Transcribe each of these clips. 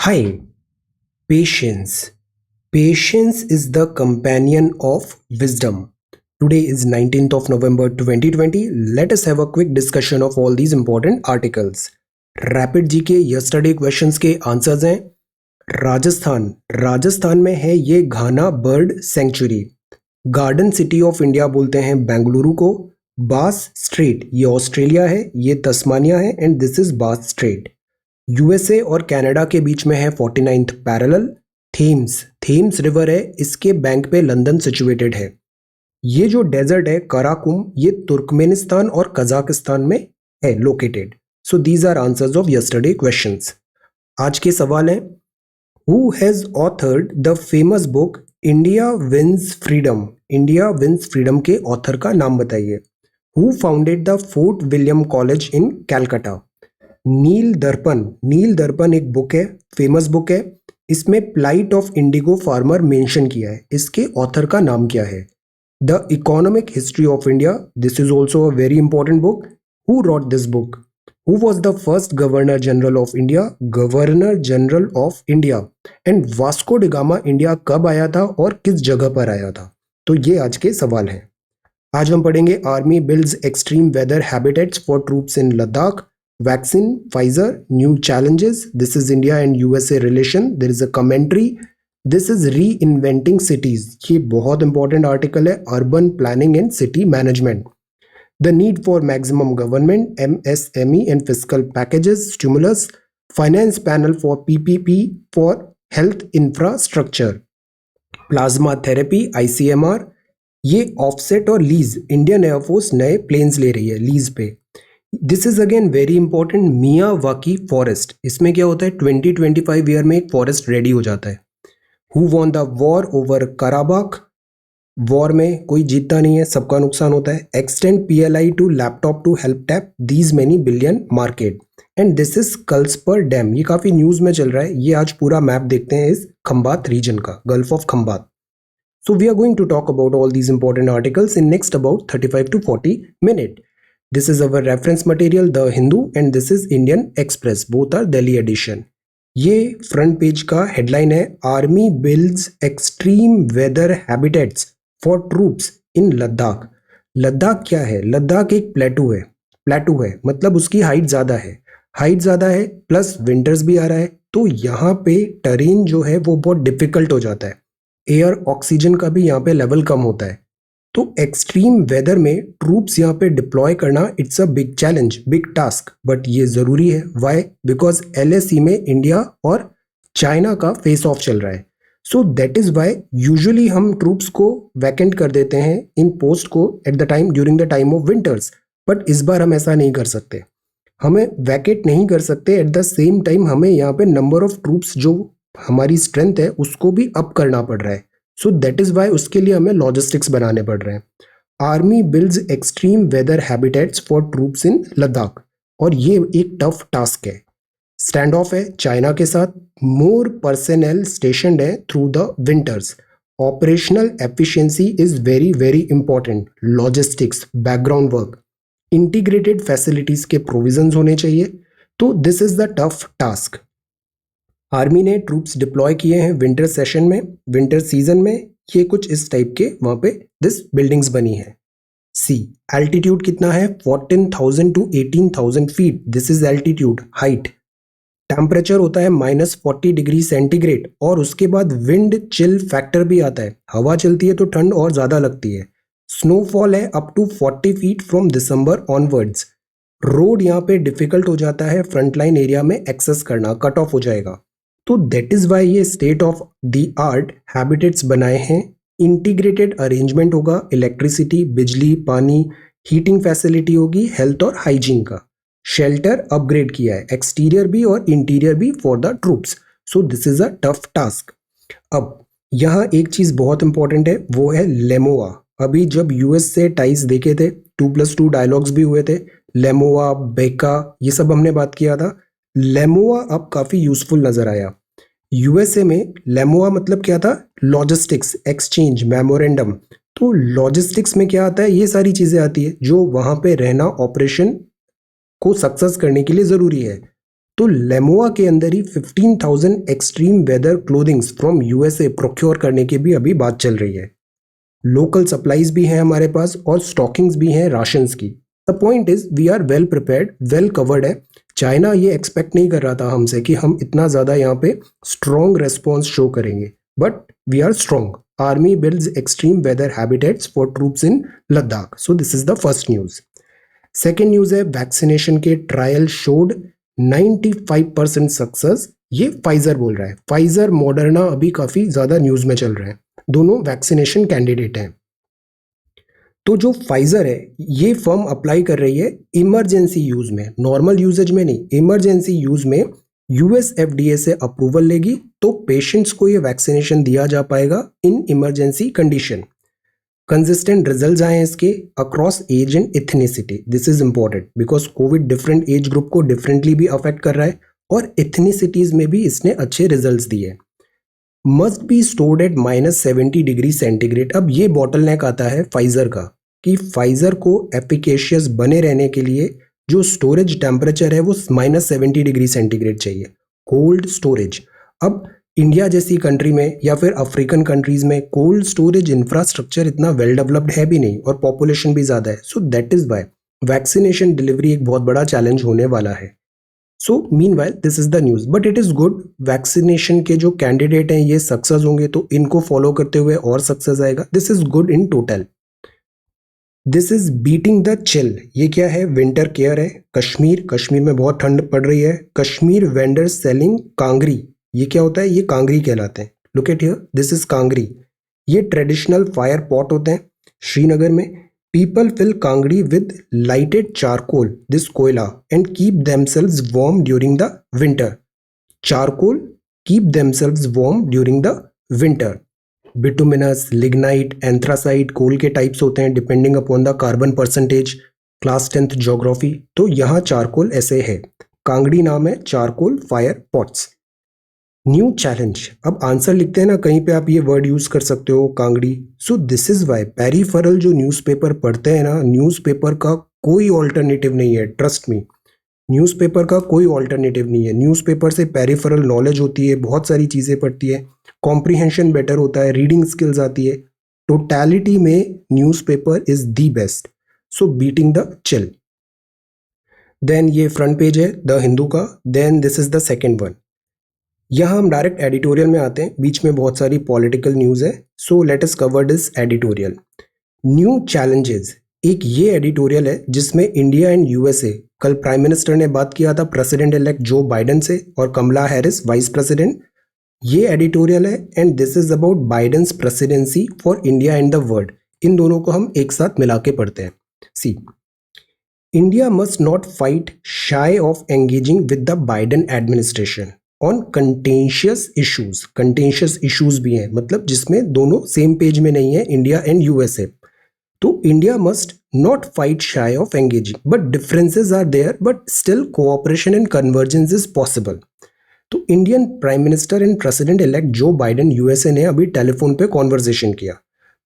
Hi, patience. Patience is the companion of wisdom. Today is 19th of November 2020. Let us have a quick discussion of all these important articles. Rapid GK yesterday questions के answers हैं राजस्थान राजस्थान में है ये Ghana bird sanctuary. Garden city of India बोलते हैं बेंगलुरु को। बास straight ये ऑस्ट्रेलिया है, ये तस्मानिया है एंड दिस इज बास स्ट्रेट। यूएसए और कनाडा के बीच में है 49th parallel. Thames Thames river है, इसके बैंक पे लंदन सिचुएटेड है। ये जो डेजर्ट है कराकुम, ये तुर्कमेनिस्तान और कजाकिस्तान में है located. So these are answers of yesterday questions. आज के सवाल हैं who has authored the famous book India wins freedom. India wins freedom के ऑथर का नाम बताइए। Who founded the Fort William College in Calcutta. Nil Darpan एक बुक है, फेमस बुक है। इसमें plight of indigo farmer mention किया है। इसके ऑथर का नाम क्या है? The economic history of India, this is also a very important book. Who rot this book? Who was the first governor general of India? Governor general of India. And Vasco D gamma India कब आया था और किस जगह पर आया था? तो ये आज के सवाल हैं। आज हम पढ़ेंगे army builds extreme weather habitats for troops in Ladakh. Vaccine, Pfizer, new challenges. This is India and USA relation. There is a commentary. This is reinventing cities. ये बहुत important article है, urban planning and city management. The need for maximum government, MSME and fiscal packages, stimulus, finance panel for PPP for health infrastructure. Plasma therapy, ICMR. ये offset और lease, Indian air force नए planes ले रही है lease पे। This is again very important, Miyawaki forest. इसमें क्या होता है 20-25 ईयर में एक फॉरेस्ट रेडी हो जाता है। Who won the war over Karabakh. War में कोई जीतता नहीं है, सबका नुकसान होता है। Extend PLI to laptop to help tap these many billion market. And this is कल्सपर डैम, ये काफी न्यूज में चल रहा है। ये आज पूरा मैप देखते हैं इस खंबात रीजन का, gulf of Khambhat. So we are going to talk about all these important articles in next about 35 to 40 minutes. This is our reference material, The Hindu, and this is Indian Express. Both are Delhi edition. ये front page का headline है, army builds extreme weather habitats for troops in Ladakh. Ladakh क्या है? लद्दाख एक प्लेटू है मतलब उसकी height ज़्यादा है प्लस विंटर्स भी आ रहा है, तो यहाँ पे टेरेन जो है वो बहुत डिफिकल्ट हो जाता है। एयर ऑक्सीजन का भी यहाँ पे लेवल कम होता है, तो एक्सट्रीम वेदर में ट्रूप्स यहाँ पे डिप्लॉय करना it's a big challenge, big task, but ये जरूरी है। व्हाई? बिकॉज LAC में इंडिया और चाइना का फेस ऑफ चल रहा है। So that is why usually हम ट्रूप्स को वैकेंट कर देते हैं इन पोस्ट को at the time during the time of winters, but इस बार हम ऐसा नहीं कर सकते। हमें वैकेट नहीं कर सकते, एट द सेम टाइम हमें यहाँ पे नंबर ऑफ ट्रूप्स जो हमारी स्ट्रेंथ है उसको भी अप करना पड़ रहा है। सो दैट इज वाई उसके लिए हमें लॉजिस्टिक्स बनाने पड़ रहे हैं। Army builds extreme weather habitats for troops in Ladakh, और ये एक टफ टास्क है। स्टैंड ऑफ है चाइना के साथ, मोर पर्सनल स्टेशनड है through the winters. Operational efficiency is very very important, logistics, background work, integrated facilities के प्रोविजंस होने चाहिए। तो this is the tough task. Army ने ट्रूप्स डिप्लॉय किए हैं विंटर सीजन में। ये कुछ इस टाइप के वहां पे दिस बिल्डिंग्स बनी है। सी एल्टीट्यूड कितना है? 14,000 to 18,000 feet, this is altitude, height. Temperature होता है -40 डिग्री सेंटीग्रेड, और उसके बाद विंड चिल फैक्टर भी आता है। हवा चलती है तो ठंड और ज्यादा लगती है। स्नोफॉल है up to 40 feet from December onwards. Road यहाँ पे डिफिकल्ट हो जाता है फ्रंटलाइन एरिया में एक्सेस करना, कट ऑफ हो जाएगा। तो दैट इज वाई ये state of the art habitats बनाए हैं। इंटीग्रेटेड अरेंजमेंट होगा, इलेक्ट्रिसिटी, बिजली, पानी, हीटिंग फैसिलिटी होगी, हेल्थ और हाइजीन का। शेल्टर अपग्रेड किया है, एक्सटीरियर भी और इंटीरियर भी for the troops. So this is a tough task. अब यहाँ एक चीज बहुत इंपॉर्टेंट है, वो है लेमोआ। अभी जब US से टाइज देखे थे, 2+2 डायलॉग्स भी हुए थे, लेमोआ, बेका, ये सब हमने बात किया था। लेमोआ अब काफी यूजफुल नजर आया। USA में लेमोआ मतलब क्या था? Logistics, exchange, memorandum. तो लॉजिस्टिक्स में क्या आता है? ये सारी चीजें आती है जो वहां पे रहना ऑपरेशन को सक्सेस करने के लिए जरूरी है। तो लेमोआ के अंदर ही 15,000 extreme weather clothings from USA procure करने की भी अभी बात चल रही है। लोकल सप्लाईज भी हैं हमारे पास और स्टॉकिंग्स भी हैं राशंस की। The point is we are well prepared, well covered है। चाइना ये एक्सपेक्ट नहीं कर रहा था हमसे कि हम इतना ज़्यादा यहाँ पे स्ट्रॉन्ग रेस्पॉन्स शो करेंगे, but we are strong. Army builds extreme weather habitats for troops in Ladakh. So this is the first news. Second news है वैक्सीनेशन के ट्रायल शोड 95% सक्सेस। ये फाइजर बोल रहा है। फाइजर मॉडर्ना अभी काफ़ी ज़्यादा न्यूज़ में चल रहे हैं, दोनों वैक्सीनेशन कैंडिडेट हैं। तो जो फाइजर है ये फर्म अप्लाई कर रही है इमरजेंसी यूज में, नॉर्मल यूजेज में नहीं, इमरजेंसी यूज में यूएस एफडीए से अप्रूवल लेगी तो पेशेंट्स को ये वैक्सीनेशन दिया जा पाएगा in emergency condition. Consistent results आए हैं इसके across age and ethnicity. This is important because Covid different age group को डिफरेंटली भी अफेक्ट कर रहा है और इथनिसिटीज में भी इसने अच्छे रिजल्ट्स दिए। Must be stored at -70 degree centigrade. अब ये बॉटलनेक आता है फाइजर का कि फाइजर को एफिकेशियस बने रहने के लिए जो स्टोरेज टेम्परेचर है वो -70 डिग्री सेंटीग्रेड चाहिए, कोल्ड स्टोरेज। अब इंडिया जैसी कंट्री में या फिर अफ्रीकन कंट्रीज में कोल्ड स्टोरेज इंफ्रास्ट्रक्चर इतना वेल डेवलप्ड है भी नहीं और पॉपुलेशन भी ज़्यादा है। So that is why vaccination delivery एक बहुत बड़ा चैलेंज होने वाला है। So meanwhile this is the news, but it is good. Vaccination के जो कैंडिडेट हैं ये सक्सेस होंगे तो इनको फॉलो करते हुए और सक्सेस आएगा। This is good in total. This is beating the chill. ये क्या है? विंटर केयर है। कश्मीर, कश्मीर में बहुत ठंड पड़ रही है। Kashmir vendors selling kangri. ये क्या होता है? ये कांगरी कहलाते हैं। Look at here, this is kangri. ये ट्रेडिशनल फायर पॉट होते हैं श्रीनगर में। People fill kangri with lighted charcoal, दिस कोयला, and keep themselves warm during the winter. Charcoal keep themselves warm during the winter. Bituminous, lignite, anthracite coal के types होते हैं depending upon the carbon percentage. Class 10th geography. तो यहाँ charcoal ऐसे है, कांगड़ी नाम है, charcoal fire pots. New challenge. अब आंसर लिखते हैं ना, कहीं पे आप ये वर्ड यूज कर सकते हो, kangri. So this is why peripheral जो न्यूज़पेपर पढ़ते हैं ना, न्यूज़पेपर का कोई ऑल्टरनेटिव नहीं है, ट्रस्ट मी। न्यूज़पेपर का कोई ऑल्टरनेटिव नहीं है। न्यूज़पेपर से पेरिफेरल नॉलेज होती है, बहुत सारी चीज़ें पढ़ती है, कॉम्प्रिहेंशन बेटर होता है, रीडिंग स्किल्स आती है। टोटैलिटी में newspaper is the best. So beating the chill. Then ये फ्रंट पेज है द हिंदू का। Then this is the second one. यहाँ हम डायरेक्ट एडिटोरियल में आते हैं, बीच में बहुत सारी पॉलिटिकल न्यूज़ है। So let us cover this editorial. New challenges. एक ये एडिटोरियल है जिसमें इंडिया एंड यूएसए, कल प्राइम मिनिस्टर ने बात किया था प्रेसिडेंट इलेक्ट जो बाइडन से और कमला हैरिस वाइस प्रेसिडेंट। ये एडिटोरियल है and this is about Biden's presidency for India and the world. इन दोनों को हम एक साथ मिला के पढ़ते हैं। See, India must not fight shy of engaging with the Biden administration on contentious issues. Contentious issues भी हैं, मतलब जिसमें दोनों सेम पेज में नहीं है, इंडिया एंड यूएसए। तो India must not fight shy of engaging, but differences are there, but still cooperation and convergence is possible. तो Indian prime minister and president elect Joe Biden USA ने अभी telephone पे conversation किया।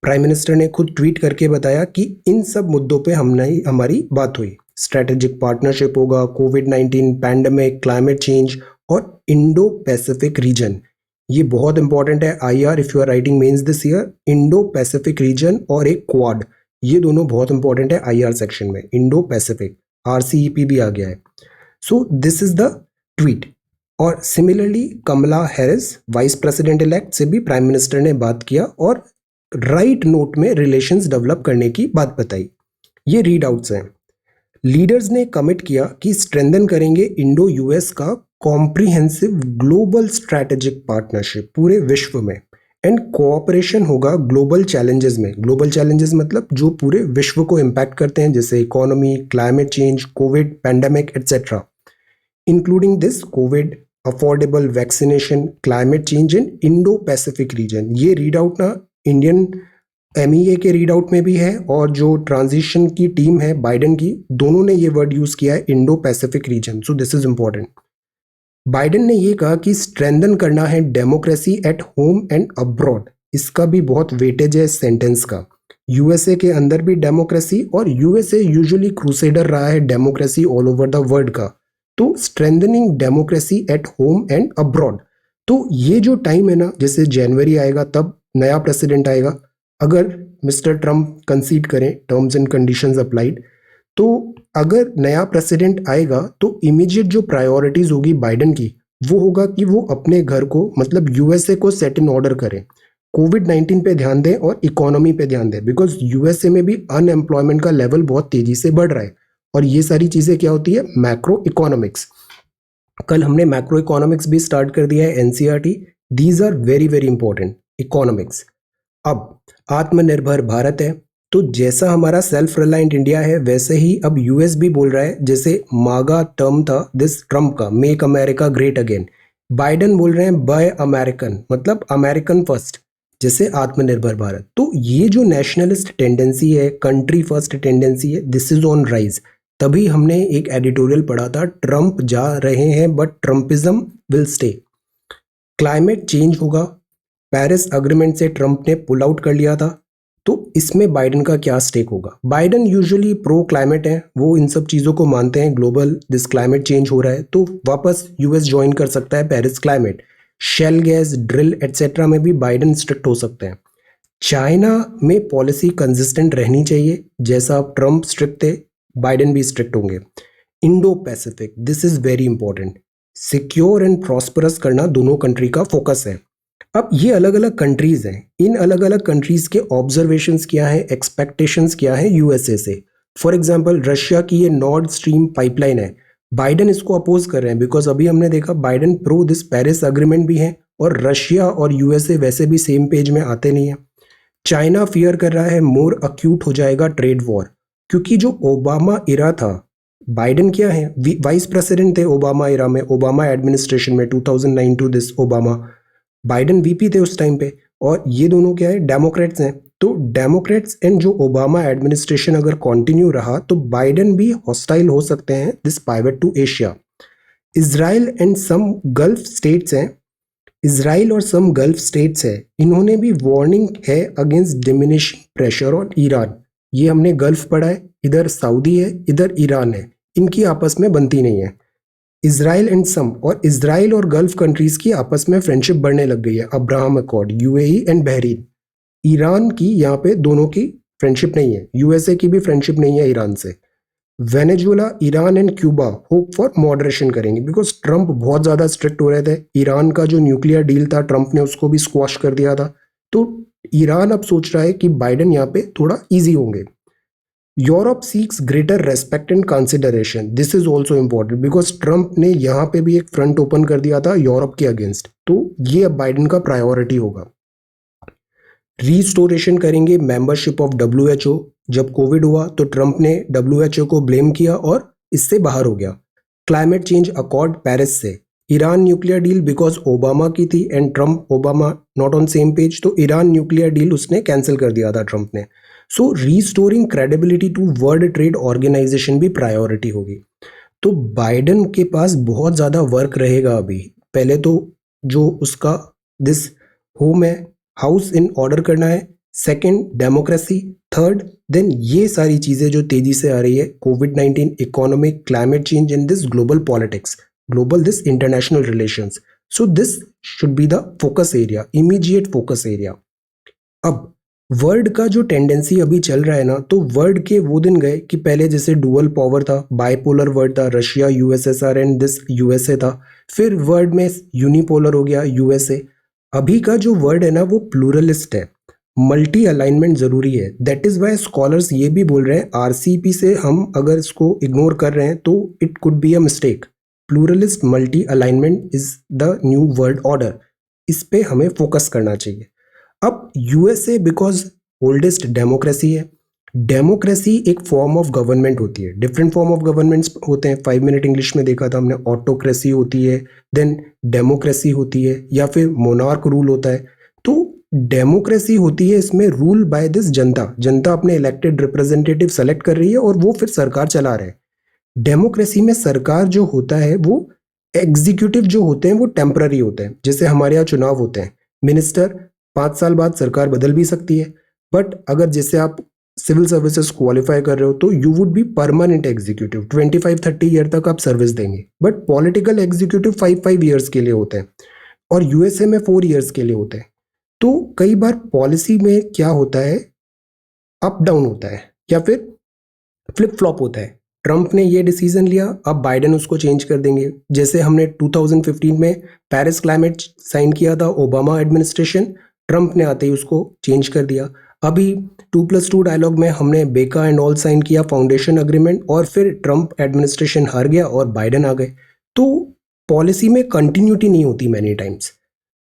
Prime minister ने खुद tweet करके बताया कि इन सब मुद्दों पे हमारी बात हुई। स्ट्रेटेजिक पार्टनरशिप होगा, कोविड-19, पैंडेमिक, क्लाइमेट चेंज और इंडो पैसिफिक रीजन। ये बहुत इंपॉर्टेंट है। IR if you are writing mains this year, Indo Pacific region और एक क्वाड, ये दोनों बहुत इंपॉर्टेंट है आईआर सेक्शन में। इंडो पैसिफिक, आरसीईपी भी आ गया है। So this is the tweet. और similarly Kamala Harris vice president elect से भी प्राइम मिनिस्टर ने बात किया और राइट नोट में रिलेशंस डेवलप करने की बात बताई। ये रीड आउट्स हैं। लीडर्स ने कमिट किया कि स्ट्रेंथन करेंगे इंडो यूएस का कॉम्प्रिहेंसिव ग्लोबल स्ट्रैटेजिक पार्टनरशिप पूरे विश्व में, एंड कोऑपरेशन होगा ग्लोबल चैलेंजेस में। ग्लोबल चैलेंजेस मतलब जो पूरे विश्व को इम्पैक्ट करते हैं, जैसे economy, climate change, Covid, pandemic etcetera, including this Covid, affordable vaccination, climate change and Indo Pacific region. ये रीड आउट ना इंडियन एमईए के रीड आउट में भी है और जो ट्रांजिशन की टीम है बाइडन की, दोनों ने ये वर्ड यूज किया है, Indo Pacific reason. So this is important. Biden ने ये कहा कि स्ट्रेंथन करना है democracy at home and abroad. इसका भी बहुत वेटेज है इस सेंटेंस का। यूएसए के अंदर भी डेमोक्रेसी, और यूएसए यूजुअली क्रूसेडर रहा है democracy all over the world का। तो strengthening democracy at home and abroad. तो ये जो टाइम है ना, जैसे जनवरी आएगा तब नया प्रेसिडेंट आएगा, अगर मिस्टर ट्रम्प कंसीड करें, टर्म्स एंड कंडीशंस अप्लाइड, तो अगर नया प्रेसिडेंट आएगा तो इमीडिएट जो प्रायोरिटीज होगी बाइडन की, वो होगा कि वो अपने घर को, मतलब यूएसए को सेट इन ऑर्डर करें, कोविड-19 पे ध्यान दें और इकोनॉमी पे ध्यान दें, बिकॉज यूएसए में भी अनएम्प्लॉयमेंट का लेवल बहुत तेजी से बढ़ रहा है। और ये सारी चीजें क्या होती है, मैक्रो इकोनॉमिक्स। कल हमने मैक्रो इकोनॉमिक्स भी स्टार्ट कर दिया है, NCERT. These are very very important economics. अब आत्मनिर्भर भारत है, तो जैसा हमारा सेल्फ रिलायंट इंडिया है, वैसे ही अब यूएस भी बोल रहा है, जैसे मागा टर्म था दिस ट्रम्प का, make America great again, Biden बोल रहे हैं बाय अमेरिकन, मतलब अमेरिकन फर्स्ट, जैसे आत्मनिर्भर भारत। तो ये जो नेशनलिस्ट टेंडेंसी है, कंट्री फर्स्ट टेंडेंसी है, दिस इज ऑन राइज। तभी हमने एक एडिटोरियल पढ़ा था, ट्रम्प जा रहे हैं but Trumpism will stay. Climate change होगा, पेरिस अग्रीमेंट से ट्रम्प ने पुल आउट कर लिया था, तो इसमें बाइडन का क्या स्टेक होगा। बाइडन यूजुअली प्रो क्लाइमेट है, वो इन सब चीज़ों को मानते हैं, ग्लोबल दिस क्लाइमेट चेंज हो रहा है तो वापस यूएस ज्वाइन कर सकता है Paris climate. Shell gas drill etcetera में भी बाइडन स्ट्रिक्ट हो सकते हैं। चाइना में पॉलिसी कंसिस्टेंट रहनी चाहिए, जैसा ट्रम्प स्ट्रिक्ट थे बाइडन भी स्ट्रिक्ट होंगे। Indo Pacific, this is very important, secure and prosperous करना दोनों कंट्री का फोकस है। अब ये अलग अलग कंट्रीज हैं, इन अलग अलग कंट्रीज के ऑब्जर्वेशंस क्या है, एक्सपेक्टेशंस क्या है यूएसए से। फॉर एग्जांपल रशिया की ये नॉर्थ स्ट्रीम पाइपलाइन है, बाइडन इसको अपोज कर रहे हैं, बिकॉज अभी हमने देखा Biden pro this Paris agreement भी है, और रशिया और यूएसए वैसे भी सेम पेज में आते नहीं है। चाइना फियर कर रहा है मोर अक्यूट हो जाएगा ट्रेड वॉर, क्योंकि जो ओबामा इरा था, बाइडन क्या है, वाइस प्रेसिडेंट थे ओबामा इरा में, ओबामा एडमिनिस्ट्रेशन में 2009 to this Obama, Biden VP थे उस टाइम पे, और ये दोनों क्या है, डेमोक्रेट्स हैं। तो डेमोक्रेट्स एंड जो ओबामा एडमिनिस्ट्रेशन अगर कंटिन्यू रहा तो बाइडन भी हॉस्टाइल हो सकते हैं this pivot to Asia. Israel and some Gulf states हैं, इजराइल और सम गल्फ स्टेट्स है, इन्होंने भी वार्निंग है against diminishing pressure on Iran. ये हमने गल्फ पढ़ा है, इधर सऊदी है इधर ईरान है, इनकी आपस में बनती नहीं है। इजराइल एंड सम, और इजराइल और गल्फ कंट्रीज की आपस में फ्रेंडशिप बढ़ने लग गई है, Abraham accord, UAE and Bahrain. Iran की यहाँ पे दोनों की फ्रेंडशिप नहीं है, यूएसए की भी फ्रेंडशिप नहीं है ईरान से। Venezuela, Iran and Cuba hope for moderation करेंगे, बिकॉज ट्रम्प बहुत ज़्यादा स्ट्रिक्ट हो रहे थे। ईरान का जो न्यूक्लियर डील था ट्रम्प ने उसको भी स्क्वाश कर दिया था, तो ईरान अब सोच रहा है कि बाइडन यहाँ पे थोड़ा ईजी होंगे। Europe seeks greater respect and consideration, this is also important, because Trump ने यहाँ पे भी एक फ्रंट ओपन कर दिया था यूरोप के अगेंस्ट, तो ये अब बाइडन का प्रायोरिटी होगा। रीस्टोरेशन करेंगे मेंबरशिप ऑफ डब्ल्यूएचओ, जब कोविड हुआ तो ट्रम्प ने डब्ल्यूएचओ को ब्लेम किया और इससे बाहर हो गया। क्लाइमेट चेंज अकॉर्ड पेरिस से, Iran nuclear deal because Obama की थी एंड Trump Obama not on same page, तो ईरान न्यूक्लियर डील उसने कैंसिल कर दिया था ट्रम्प ने। So restoring credibility to world trade organisation भी प्रायोरिटी होगी। तो बाइडन के पास बहुत ज़्यादा वर्क रहेगा अभी। पहले तो जो उसका दिस होम है, हाउस इन ऑर्डर करना है, सेकंड डेमोक्रेसी, थर्ड देन ये सारी चीज़ें जो तेज़ी से आ रही है, कोविड-19, economic, climate change and this global politics, global this international relations. So this should be the focus area, immediate focus area. अब वर्ल्ड का जो टेंडेंसी अभी चल रहा है ना, तो वर्ल्ड के वो दिन गए कि पहले जैसे डुअल पावर था, बाइपोलर वर्ल्ड था, Russia USSR and this USA था, फिर वर्ल्ड में यूनिपोलर हो गया यूएसए। अभी का जो वर्ल्ड है ना वो प्लूरलिस्ट है, मल्टी अलाइनमेंट जरूरी है। दैट इज वाई स्कॉलर्स ये भी बोल रहे हैं आरसीपी से हम अगर इसको इग्नोर कर रहे हैं तो it could be a mistake. Pluralist multi alignment is the new world order, इस पे हमें फोकस करना चाहिए। अब यूएसए बिकॉज ओल्डेस्ट डेमोक्रेसी है, डेमोक्रेसी एक फॉर्म ऑफ गवर्नमेंट होती है, डिफरेंट फॉर्म ऑफ गवर्नमेंट्स होते हैं, 5 मिनट इंग्लिश में देखा था हमने, ऑटोक्रेसी होती है, देन डेमोक्रेसी होती है, या फिर मोनार्क रूल होता है। तो डेमोक्रेसी होती है, इसमें रूल बाय दिस जनता, जनता अपने इलेक्टेड रिप्रेजेंटेटिव सेलेक्ट कर रही है और वो फिर सरकार चला रहे हैं। डेमोक्रेसी में सरकार जो होता है वो, एग्जीक्यूटिव जो होते हैं वो टेम्पररी होते हैं, जैसे हमारे यहाँ चुनाव होते हैं, मिनिस्टर 5 साल बाद सरकार बदल भी सकती है, बट अगर जैसे आप सिविल सर्विसेज क्वालिफाई कर रहे हो तो you would be permanent executive, 25-30 year तक आप सर्विस देंगे। बट पॉलिटिकल एग्जीक्यूटिव 5 ईयर्स के लिए होते हैं और यूएसए में 4 ईयर्स के लिए होते हैं। तो कई बार पॉलिसी में क्या होता है, अप डाउन होता है या फिर फ्लिप फ्लॉप होता है। ट्रंप ने ये डिसीजन लिया, अब बाइडेन उसको चेंज कर देंगे। जैसे हमने 2015 में पेरिस क्लाइमेट साइन किया था, ओबामा एडमिनिस्ट्रेशन, ट्रंप ने आते ही उसको चेंज कर दिया। अभी 2+2 डायलॉग में हमने बेका एंड ऑल साइन किया फाउंडेशन अग्रीमेंट, और फिर ट्रंप एडमिनिस्ट्रेशन हार गया और बाइडेन आ गए। तो पॉलिसी में कंटिन्यूटी नहीं होती मैनी टाइम्स।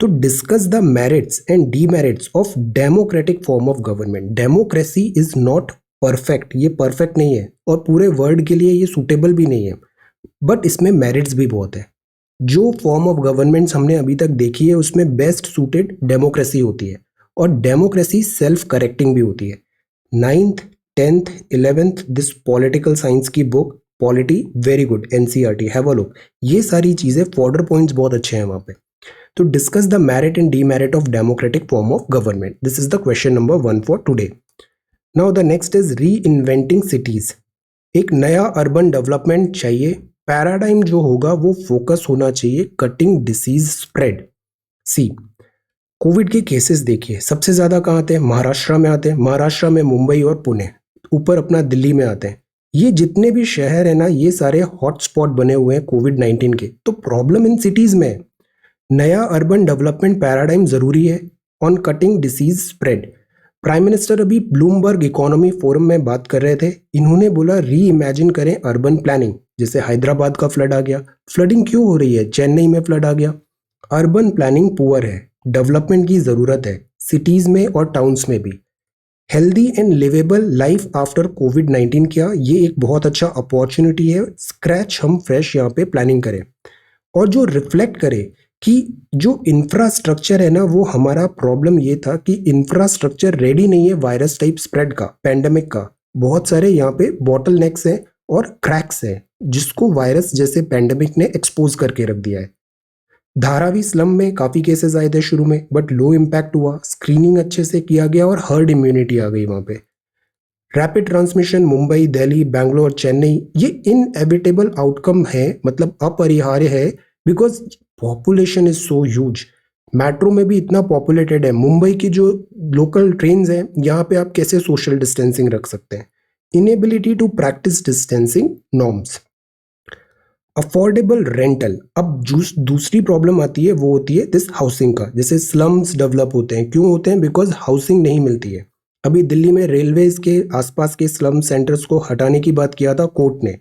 तो discuss the merits and demerits of democratic form of government. Democracy is not perfect, ये परफेक्ट नहीं है और पूरे वर्ल्ड के लिए ये सूटेबल भी नहीं है, बट इसमें मेरिट्स भी बहुत है। जो फॉर्म ऑफ गवर्नमेंट्स हमने अभी तक देखी है उसमें बेस्ट सूटेड डेमोक्रेसी होती है, और डेमोक्रेसी सेल्फ करेक्टिंग भी होती है। 9th 10th 11th this political science की book polity very good, NCERT, have a look. ये सारी चीजें फॉर्डर पॉइंट्स बहुत अच्छे हैं वहां पे। तो discuss the merit and demerit of democratic form of government, this is the question number 1 for today. Now the next is री इन्वेंटिंग सिटीज। एक नया अर्बन डेवलपमेंट चाहिए, पैराडाइम जो होगा वो फोकस होना चाहिए कटिंग डिसीज स्प्रेड। सी, कोविड के केसेस देखिए सबसे ज्यादा कहाँ आते हैं, महाराष्ट्र में आते हैं। महाराष्ट्र में मुंबई और पुणे, ऊपर अपना दिल्ली में आते हैं। ये जितने भी शहर है ना, ये सारे हॉटस्पॉट बने हुए हैं कोविड-19 के। तो प्रॉब्लम इन सिटीज में है। नया अर्बन डेवलपमेंट पैराडाइम जरूरी है on cutting disease spread. Prime minister अभी ब्लूमबर्ग इकोनॉमी फोरम में बात कर रहे थे। इन्होंने बोला री इमेजिन करें अर्बन प्लानिंग। जैसे हैदराबाद का फ्लड आ गया, फ्लडिंग क्यों हो रही है, चेन्नई में फ्लड आ गया। अर्बन प्लानिंग पुअर है, डेवलपमेंट की जरूरत है सिटीज में और टाउन्स में भी। Healthy and liveable life after कोविड-19 क्या, ये एक बहुत अच्छा अपॉर्चुनिटी है। स्क्रैच हम फ्रेश यहाँ पे प्लानिंग करें, और जो रिफ्लेक्ट करे कि जो इंफ्रास्ट्रक्चर है ना, वो हमारा प्रॉब्लम ये था कि इंफ्रास्ट्रक्चर रेडी नहीं है वायरस टाइप स्प्रेड का, पैंडेमिक का। बहुत सारे यहाँ पे बॉटल नेक्स हैं और क्रैक्स हैं जिसको वायरस जैसे पैंडेमिक ने एक्सपोज करके रख दिया है। धारावी स्लम में काफी केसेस आए थे शुरू में, बट लो इम्पैक्ट हुआ, स्क्रीनिंग अच्छे से किया गया और हर्ड इम्यूनिटी आ गई वहां पे। रैपिड ट्रांसमिशन मुंबई, दिल्ली, बैंगलोर, चेन्नई, ये इनएविटेबल आउटकम है, मतलब अपरिहार्य है, because population is so huge. Metro में भी इतना पॉपुलेटेड है। मुंबई की जो लोकल ट्रेन्स हैं, यहाँ पे आप कैसे सोशल डिस्टेंसिंग रख सकते हैं। Inability to practice distancing norms. Affordable rental. अब दूसरी प्रॉब्लम आती है, वो होती है दिस हाउसिंग का। जैसे स्लम्स डेवलप होते हैं, क्यों होते हैं, बिकॉज हाउसिंग नहीं मिलती है। अभी दिल्ली में रेलवेज के आसपास के स्लम सेंटर्स को हटाने की बात किया था कोर्ट ने।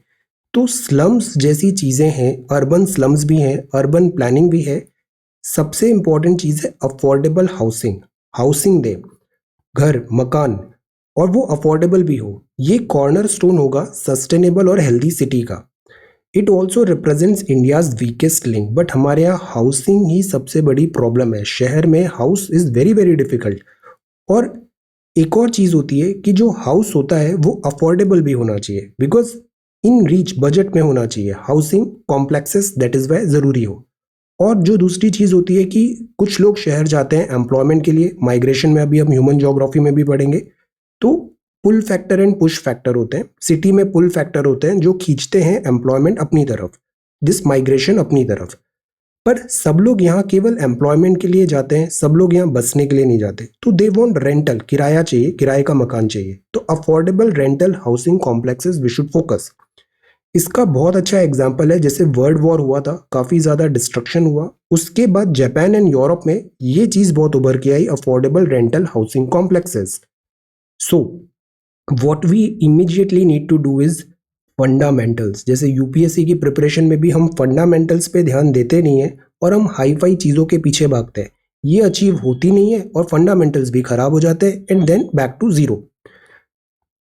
तो स्लम्स जैसी चीजें हैं, अर्बन स्लम्स भी हैं, अर्बन प्लानिंग भी है। सबसे इंपॉर्टेंट चीज है अफोर्डेबल हाउसिंग। हाउसिंग दे, घर, मकान, और वो अफोर्डेबल भी हो। ये कॉर्नर स्टोन होगा सस्टेनेबल और हेल्दी सिटी का। It also represents India's weakest link. But हमारे यहाँ हाउसिंग ही सबसे बड़ी प्रॉब्लम है। शहर में house is very very difficult. और एक और चीज होती है कि जो हाउस होता है वो अफोर्डेबल भी होना चाहिए, बिकॉज इन रीच बजट में होना चाहिए। Housing complexes that is why जरूरी हो। और जो दूसरी चीज होती है कि कुछ लोग शहर जाते हैं एम्प्लॉयमेंट के लिए, माइग्रेशन में अभी हम ह्यूमन ज्योग्राफी में भी पढ़ेंगे। तो pull factor and push factor होते हैं। सिटी में पुल फैक्टर होते हैं जो खींचते हैं एम्प्लॉयमेंट अपनी तरफ, दिस माइग्रेशन अपनी तरफ। पर सब लोग यहाँ केवल एम्प्लॉयमेंट के लिए जाते हैं, सब लोग यहाँ बसने के लिए नहीं जाते। तो दे वांट रेंटल, किराया चाहिए, किराए का मकान चाहिए। तो affordable rental housing complexes we should focus. इसका बहुत अच्छा एग्जाम्पल है, जैसे वर्ल्ड वॉर हुआ था, काफी ज्यादा डिस्ट्रक्शन हुआ, उसके बाद जापान एंड यूरोप में ये चीज बहुत उभर के आई, affordable rental housing complexes. So what we immediately need to do is fundamentals. जैसे यूपीएससी की प्रिपरेशन में भी हम फंडामेंटल्स पे ध्यान देते नहीं है और हम हाई फाई चीज़ों के पीछे भागते हैं। ये अचीव होती नहीं है और फंडामेंटल्स भी खराब हो जाते हैं and then back to zero.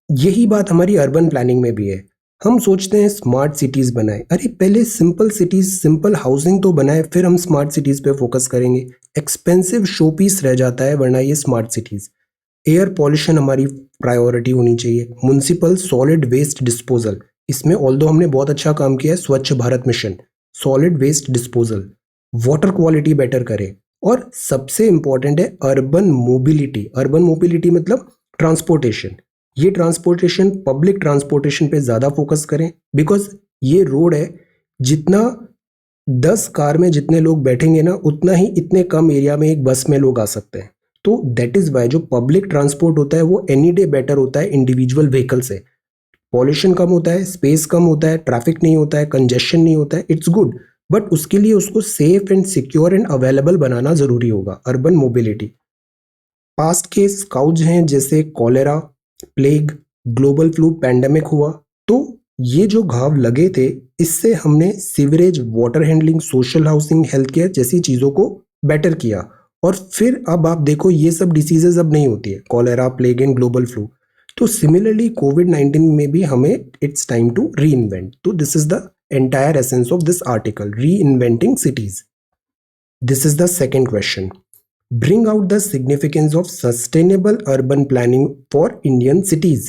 यही बात हमारी अर्बन प्लानिंग में भी है। हम सोचते हैं स्मार्ट सिटीज़ बनाए, अरे पहले सिंपल सिटीज़, सिंपल हाउसिंग तो बनाए, फिर हम स्मार्ट सिटीज़ पे फोकस करेंगे। एक्सपेंसिव शो पीस रह जाता है वरना ये स्मार्ट सिटीज़। एयर पॉल्यूशन हमारी प्रायोरिटी होनी चाहिए। म्युनिसिपल सॉलिड वेस्ट डिस्पोजल, इसमें ऑल्दो हमने बहुत अच्छा काम किया है, Swachh Bharat mission, solid waste disposal, water quality better करें। और सबसे इंपॉर्टेंट है अर्बन मोबिलिटी। अर्बन मोबिलिटी मतलब ट्रांसपोर्टेशन। ये ट्रांसपोर्टेशन पब्लिक ट्रांसपोर्टेशन पे ज़्यादा फोकस करें, बिकॉज ये रोड है, जितना 10 कार में जितने लोग बैठेंगे ना, उतना ही इतने कम एरिया में एक बस में लोग आ सकते हैं। तो दैट इज़ वाई जो पब्लिक ट्रांसपोर्ट होता है वो एनी डे बेटर होता है इंडिविजुअल व्हीकल से। पॉल्यूशन कम होता है, स्पेस कम होता है, ट्रैफिक नहीं होता है, कंजेशन नहीं होता है, इट्स गुड। बट उसके लिए उसको safe and secure and available बनाना ज़रूरी होगा, अर्बन मोबिलिटी। पास्ट के स्काउट्स हैं जैसे cholera, plague, global flu pandemic हुआ, तो ये जो घाव लगे थे, इससे हमने sewerage, water handling, social housing, health care जैसी चीज़ों को बेटर किया। और फिर अब आप देखो ये सब डिसीजेज अब नहीं होती है, cholera, plague and global flu. तो सिमिलरली कोविड-19 में भी हमें it's time to reinvent. तो this is the entire essence of this article, reinventing cities. This is the second question. Bring out the significance of sustainable urban planning for Indian cities.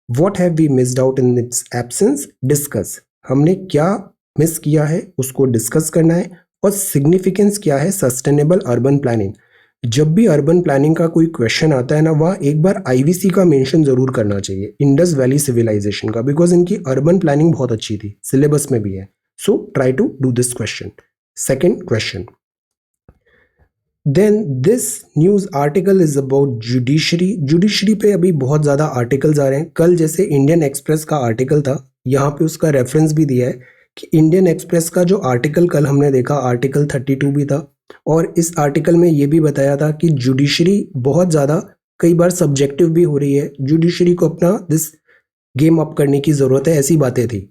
What have we missed out in its absence? Discuss. हमने क्या miss किया है उसको discuss करना है, और significance क्या है सस्टेनेबल अर्बन प्लानिंग। जब भी अर्बन प्लानिंग का कोई क्वेश्चन आता है ना, वहाँ एक बार आईवीसी का मेंशन जरूर करना चाहिए, इंडस वैली सिविलाइजेशन का, बिकॉज इनकी अर्बन प्लानिंग बहुत अच्छी थी, सिलेबस में भी है। So try to do this question. Second question, then this news article is about judiciary. Judiciary पे अभी बहुत ज़्यादा आर्टिकल्स आ रहे हैं। कल जैसे इंडियन एक्सप्रेस का आर्टिकल था, यहाँ पे उसका रेफरेंस भी दिया है कि इंडियन एक्सप्रेस का जो आर्टिकल कल हमने देखा, आर्टिकल 32 भी था, और इस आर्टिकल में ये भी बताया था कि जुडिशरी बहुत ज़्यादा कई बार सब्जेक्टिव भी हो रही है, जुडिशरी को अपना दिस गेम अप करने की ज़रूरत है, ऐसी बातें थी।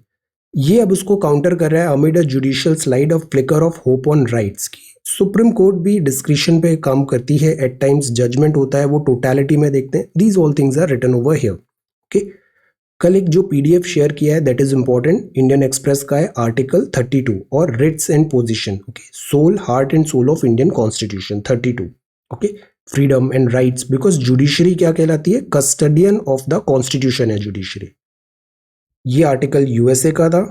ये अब उसको काउंटर कर रहा है amid a judicial slide of flicker of hope on rights की। सुप्रीम कोर्ट भी डिस्क्रिशन पे काम करती है, एट टाइम्स जजमेंट होता है वो टोटलिटी में देखते हैं। These all things are written over here. Okay, कल एक जो पीडीएफ शेयर किया है that is important, Indian Express का है, आर्टिकल 32 और writs and position. Okay, soul, heart and soul of Indian constitution 32। Okay, freedom and rights, because judiciary क्या कहलाती है, कस्टडियन ऑफ द कॉन्स्टिट्यूशन है जुडिशरी। ये आर्टिकल यूएसए का था।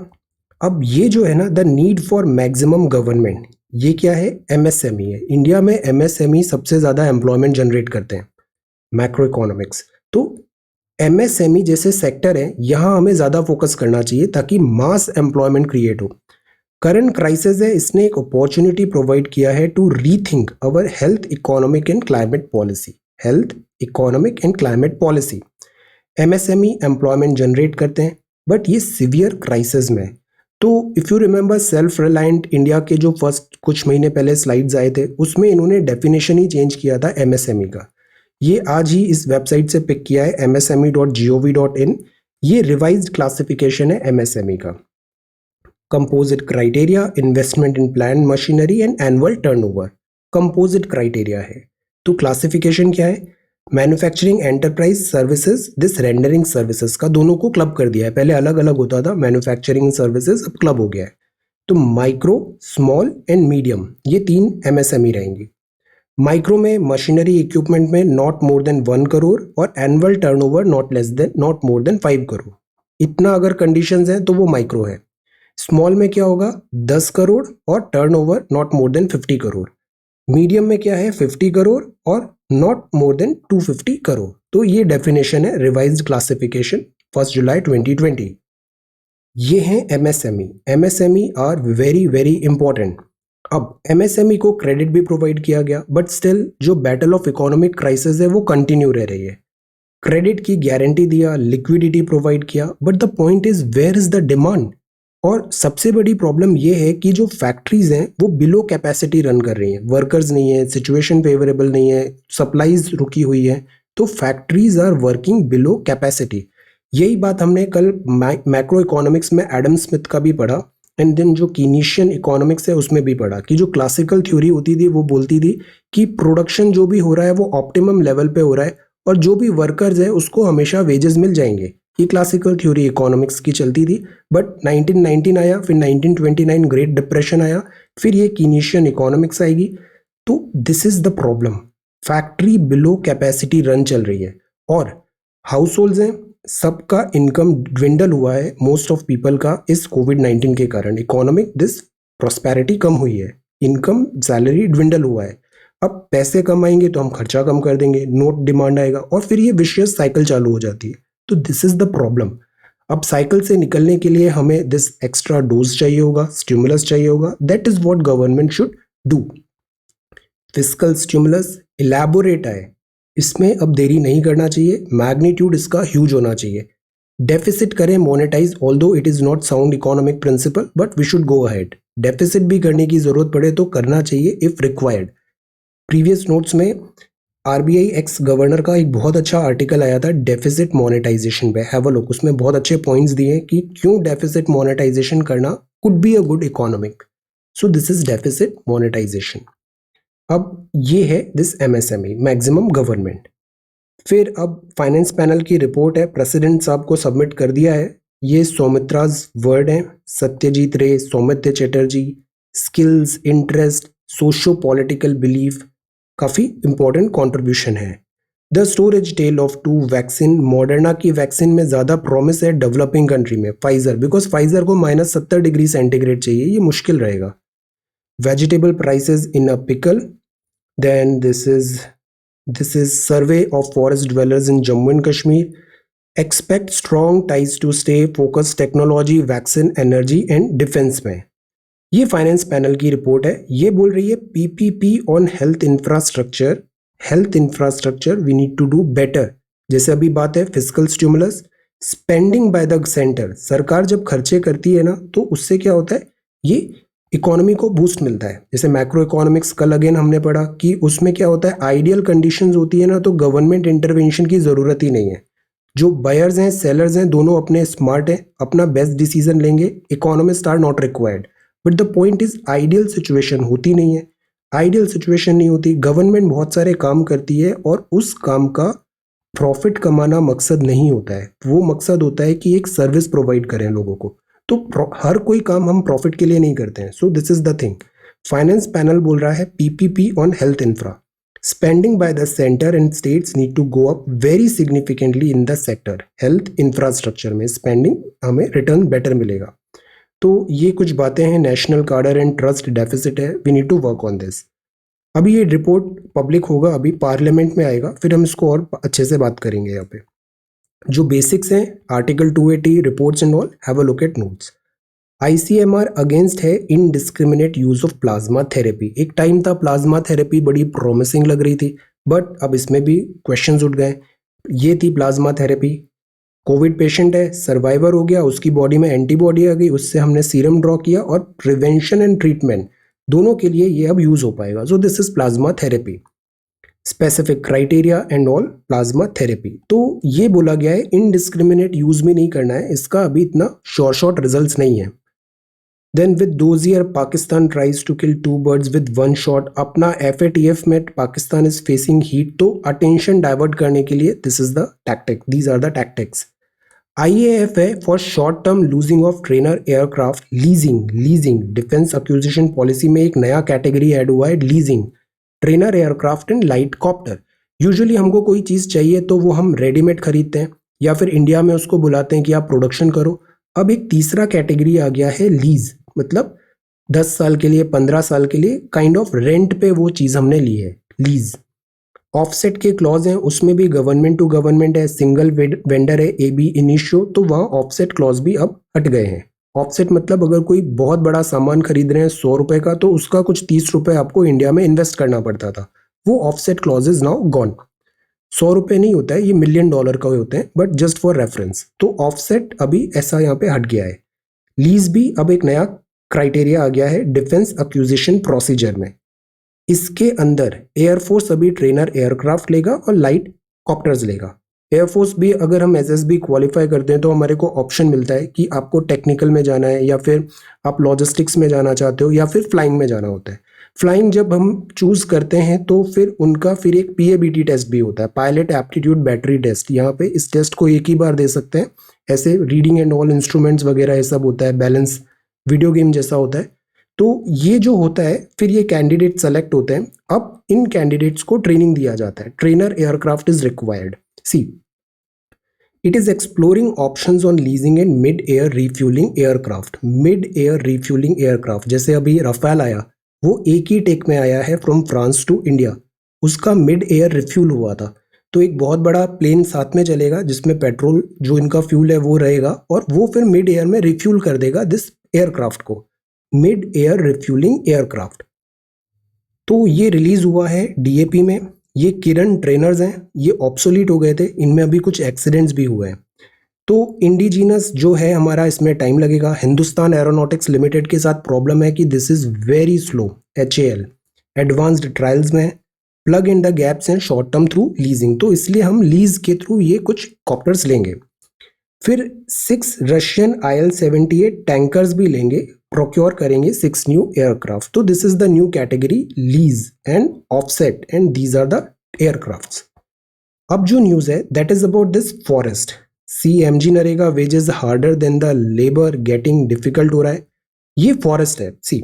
अब ये जो है ना, the need for maximum government, ये क्या है, एमएसएमई है। इंडिया में एमएसएमई सबसे ज़्यादा एम्प्लॉयमेंट जनरेट करते हैं, मैक्रो इकोनॉमिक्स। तो एमएसएमई जैसे सेक्टर है, यहाँ हमें ज़्यादा फोकस करना चाहिए ताकि मास एम्प्लॉयमेंट क्रिएट हो। करंट क्राइसिस है, इसने एक अपॉर्चुनिटी प्रोवाइड किया है to rethink our health, economic and climate policy. Health, economic and climate policy. MSME employment generate करते हैं, बट ये सिवियर क्राइसिस में है। तो if you remember self reliant India के जो फर्स्ट कुछ महीने पहले स्लाइड्स आए थे, उसमें इन्होंने डेफिनेशन ही चेंज किया था एमएसएमई का। ये आज ही इस वेबसाइट से पिक किया है, msme.gov.in। ये रिवाइज्ड क्लासिफिकेशन है एमएसएमई का। Composite criteria, investment in plant machinery and annual turnover, composite criteria है। तो क्लासिफिकेशन क्या है, manufacturing enterprise services, this rendering services का दोनों को क्लब कर दिया है। पहले अलग अलग होता था मैन्युफैक्चरिंग सर्विसेज, अब क्लब हो गया है। तो माइक्रो, स्मॉल एंड मीडियम, ये 3 एमएसएमई रहेंगी। माइक्रो में मशीनरी इक्विपमेंट में नॉट मोर देन 1 करोड़ और annual turnover not more than 5 crore. इतना अगर कंडीशंस हैं तो वो माइक्रो है। स्मॉल में क्या होगा, 10 करोड़ और turnover not more than 50 crore. Medium में क्या है, 50 करोड़ और नॉट मोर देन 250 करोड़। तो ये डेफिनेशन है रिवाइज्ड क्लासिफिकेशन 1 जुलाई 2020। ये हैं MSME. MSME are very very important. अब एमएसएमई को क्रेडिट भी प्रोवाइड किया गया, बट स्टिल जो बैटल ऑफ इकोनॉमिक क्राइसिस है वो कंटिन्यू रह रही है। क्रेडिट की गारंटी दिया, लिक्विडिटी प्रोवाइड किया, but the point is where is the demand. और सबसे बड़ी प्रॉब्लम ये है कि जो फैक्ट्रीज हैं वो बिलो कैपेसिटी रन कर रही हैं, वर्कर्स नहीं है, सिचुएशन फेवरेबल नहीं है, सप्लाईज रुकी हुई है, तो factories are working below capacity. यही बात हमने कल मैक्रो इकोनॉमिक्स में एडम स्मिथ का भी पढ़ा, एंड देन जो कीनीशियन इकोनॉमिक्स है उसमें भी पढ़ा कि जो क्लासिकल थ्योरी होती थी वो बोलती थी कि प्रोडक्शन जो भी हो रहा है वो ऑप्टिमम लेवल पे हो रहा है, और जो भी वर्कर्स है उसको हमेशा वेजेस मिल जाएंगे। ये क्लासिकल थ्योरी इकोनॉमिक्स की चलती थी। बट 1919 आया, फिर 1929 ग्रेट डिप्रेशन आया, फिर ये कीनीशियन इकोनॉमिक्स आएगी। तो this is the problem, factory below capacity run चल रही है, और हाउस होल्ड्स हैं, सबका इनकम ड्विंडल हुआ है, मोस्ट ऑफ पीपल का, इस कोविड-19 के कारण इकोनॉमिक दिस प्रॉस्पेरिटी कम हुई है, इनकम सैलरी ड्विंडल हुआ है। अब पैसे कम आएंगे तो हम खर्चा कम कर देंगे, नोट डिमांड आएगा, और फिर ये विशियस साइकिल चालू हो जाती है। तो दिस इज द प्रॉब्लम। अब साइकिल से निकलने के लिए हमें दिस एक्स्ट्रा डोज चाहिए होगा, स्टिमुलस चाहिए होगा। That is what government should do. Fiscal stimulus elaborate है, इसमें अब देरी नहीं करना चाहिए, मैग्नीट्यूड इसका ह्यूज होना चाहिए। डेफिसिट करें monetise, although it is not sound economic principle but we should go ahead. Deficit भी करने की जरूरत पड़े तो करना चाहिए इफ रिक्वायर्ड। प्रीवियस नोट्स में आरबीआई एक्स गवर्नर का एक बहुत अच्छा आर्टिकल आया था डेफिसिट मोनेटाइजेशन पे, हैव अ लुक। उसमें बहुत अच्छे पॉइंट्स दिए कि क्यों डेफिसिट मोनेटाइजेशन करना could be a good economic. So this is deficit monetisation. अब ये है दिस एमएसएमई, मैक्सिमम गवर्नमेंट। फिर अब फाइनेंस पैनल की रिपोर्ट है, प्रेसिडेंट साहब को सबमिट कर दिया है। ये सौमित्राज वर्ड है, Satyajit Ray, Soumitra Chatterjee, skills, interest, socio political belief, काफ़ी इंपॉर्टेंट कंट्रीब्यूशन है। The storage tale of two vaccine, Moderna की वैक्सीन में ज़्यादा प्रॉमिस है डेवलपिंग कंट्री में, फाइजर, बिकॉज फाइजर को -70 डिग्री सेंटीग्रेड चाहिए, ये मुश्किल रहेगा। Vegetable prices in a pickle, then this is survey of forest dwellers in Jammu and Kashmir, expect strong ties to stay focus technology, vaccine, energy and defence में। ये finance panel की report है, ये बोल रही है PPP on health infrastructure, health infrastructure we need to do better. जैसे अभी बात है fiscal stimulus, spending by the centre, सरकार जब खर्चे करती है ना तो उससे क्या होता है, ये इकोनॉमी को बूस्ट मिलता है। जैसे मैक्रो इकोनॉमिक्स कल अगेन हमने पढ़ा कि उसमें क्या होता है, आइडियल कंडीशंस होती है ना तो गवर्नमेंट इंटरवेंशन की ज़रूरत ही नहीं है। जो बायर्स हैं, सेलर्स हैं, दोनों अपने स्मार्ट हैं, अपना बेस्ट डिसीजन लेंगे, economist are not required. But the point is ideal situation होती नहीं है, आइडियल सिचुएशन नहीं होती। गवर्नमेंट बहुत सारे काम करती है और उस काम का प्रॉफिट कमाना मकसद नहीं होता है, वो मकसद होता है कि एक सर्विस प्रोवाइड करें लोगों को। तो हर कोई काम हम प्रॉफिट के लिए नहीं करते हैं। So this is the thing. Finance panel बोल रहा है PPP on health infra, spending by the centre and states need to go up very significantly in the sector. Health infrastructure में स्पेंडिंग हमें रिटर्न बेटर मिलेगा। तो ये कुछ बातें हैं, national cadre and trust deficit है, we need to work on this. अभी ये रिपोर्ट पब्लिक होगा, अभी पार्लियामेंट में आएगा, फिर हम इसको और अच्छे से बात करेंगे। यहाँ पे जो बेसिक्स हैं, article 280 reports and all, have a look at notes. ICMR against है indiscriminate use of plasma therapy. एक टाइम था प्लाज्मा थेरेपी बड़ी प्रॉमिसिंग लग रही थी, बट अब इसमें भी क्वेश्चंस उठ गए। ये थी प्लाज्मा थेरेपी, कोविड पेशेंट है, सर्वाइवर हो गया, उसकी बॉडी में एंटीबॉडी आ गई, उससे हमने सीरम ड्रॉ किया और प्रिवेंशन एंड ट्रीटमेंट दोनों के लिए ये अब यूज हो पाएगा। सो this is plasma therapy, specific criteria and all plasma therapy. तो ये बोला गया है इनडिस्क्रिमिनेट यूज में नहीं करना है, इसका अभी इतना शॉर्ट रिजल्ट्स नहीं है। Then with dossier Pakistan tries to kill two birds with one shot. अपना एफएटीएफ में पाकिस्तान इज फेसिंग हीट, तो अटेंशन डाइवर्ट करने के लिए this is the tactic, these are the tactics. IAF है for short term leasing of trainer aircraft, leasing, leasing defence acquisition policy में एक नया कैटेगरी ऐड हुआ है, leasing trainer aircraft and light copter. Usually हमको कोई चीज़ चाहिए तो वो हम रेडीमेड खरीदते हैं या फिर इंडिया में उसको बुलाते हैं कि आप प्रोडक्शन करो। अब एक तीसरा कैटेगरी आ गया है लीज, मतलब 10 साल के लिए, 15 साल के लिए काइंड ऑफ रेंट पे वो चीज़ हमने ली है, लीज। ऑफसेट के क्लॉज हैं, उसमें भी गवर्नमेंट टू गवर्नमेंट है, सिंगल वेंडर है, एबी इनिशियो, तो वहाँ ऑफसेट क्लॉज भी अब हट गए हैं। ऑफसेट मतलब अगर कोई बहुत बड़ा सामान खरीद रहे हैं 100 रुपए का, तो उसका कुछ 30 रुपए आपको इंडिया में इन्वेस्ट करना पड़ता था, वो offset clause is now gone. 100 रुपए नहीं होता है, ये $1 मिलियन का होते हैं, बट जस्ट फॉर रेफरेंस। तो ऑफसेट अभी ऐसा यहाँ पे हट गया है। लीज भी अब एक नया क्राइटेरिया आ गया है डिफेंस एक्विजिशन प्रोसीजर में। इसके अंदर एयरफोर्स अभी ट्रेनर एयरक्राफ्ट लेगा और लाइट कॉप्टर्स लेगा। एयरफोर्स भी अगर हम एसएसबी क्वालिफाई करते हैं तो हमारे को ऑप्शन मिलता है कि आपको टेक्निकल में जाना है या फिर आप लॉजिस्टिक्स में जाना चाहते हो या फिर फ्लाइंग में जाना होता है। फ्लाइंग जब हम चूज करते हैं तो फिर उनका फिर एक पीएबीटी टेस्ट भी होता है, पायलट एप्टीट्यूड बैटरी टेस्ट। यहाँ पे इस टेस्ट को एक ही बार दे सकते हैं, ऐसे रीडिंग एंड ऑल इंस्ट्रूमेंट्स वगैरह ये सब होता है, बैलेंस वीडियो गेम जैसा होता है। तो ये जो होता है फिर ये कैंडिडेट सेलेक्ट होते हैं। अब इन कैंडिडेट्स को ट्रेनिंग दिया जाता है, trainer aircraft is required. See it is exploring options on leasing and mid air refuelling aircraft. Mid air refuelling aircraft, जैसे अभी रफेल आया, वो एक ही टेक में आया है फ्रॉम फ्रांस टू इंडिया, उसका मिड एयर रिफ्यूल हुआ था। तो एक बहुत बड़ा प्लेन साथ में चलेगा जिसमें पेट्रोल जो इनका फ्यूल है वो रहेगा, और वो फिर मिड एयर में रिफ्यूल कर देगा दिस एयरक्राफ्ट को, मिड एयर रिफ्यूलिंग एयरक्राफ्ट। तो ये रिलीज हुआ है डीएपी में। ये किरण ट्रेनर्स हैं, ये ऑब्सोलीट हो गए थे, इनमें अभी कुछ एक्सीडेंट्स भी हुए हैं। तो इंडिजीनस जो है हमारा, इसमें टाइम लगेगा। हिंदुस्तान एरोनॉटिक्स लिमिटेड के साथ प्रॉब्लम है कि this is very slow, HAL advanced trials में, प्लग इन द गैप्स हैं शॉर्ट टर्म थ्रू लीजिंग, तो इसलिए हम लीज के थ्रू ये कुछ कॉप्टर्स लेंगे। फिर 6 रशियन IL-78 टैंकर्स भी लेंगे, प्रोक्योर करेंगे 6 new aircraft. So this is the new category lease and offset, and these are the aircrafts. अब जो न्यूज है that is about this forest. CMG NREGA wages harder than the labour getting difficult हो रहा है। ये forest है। सी,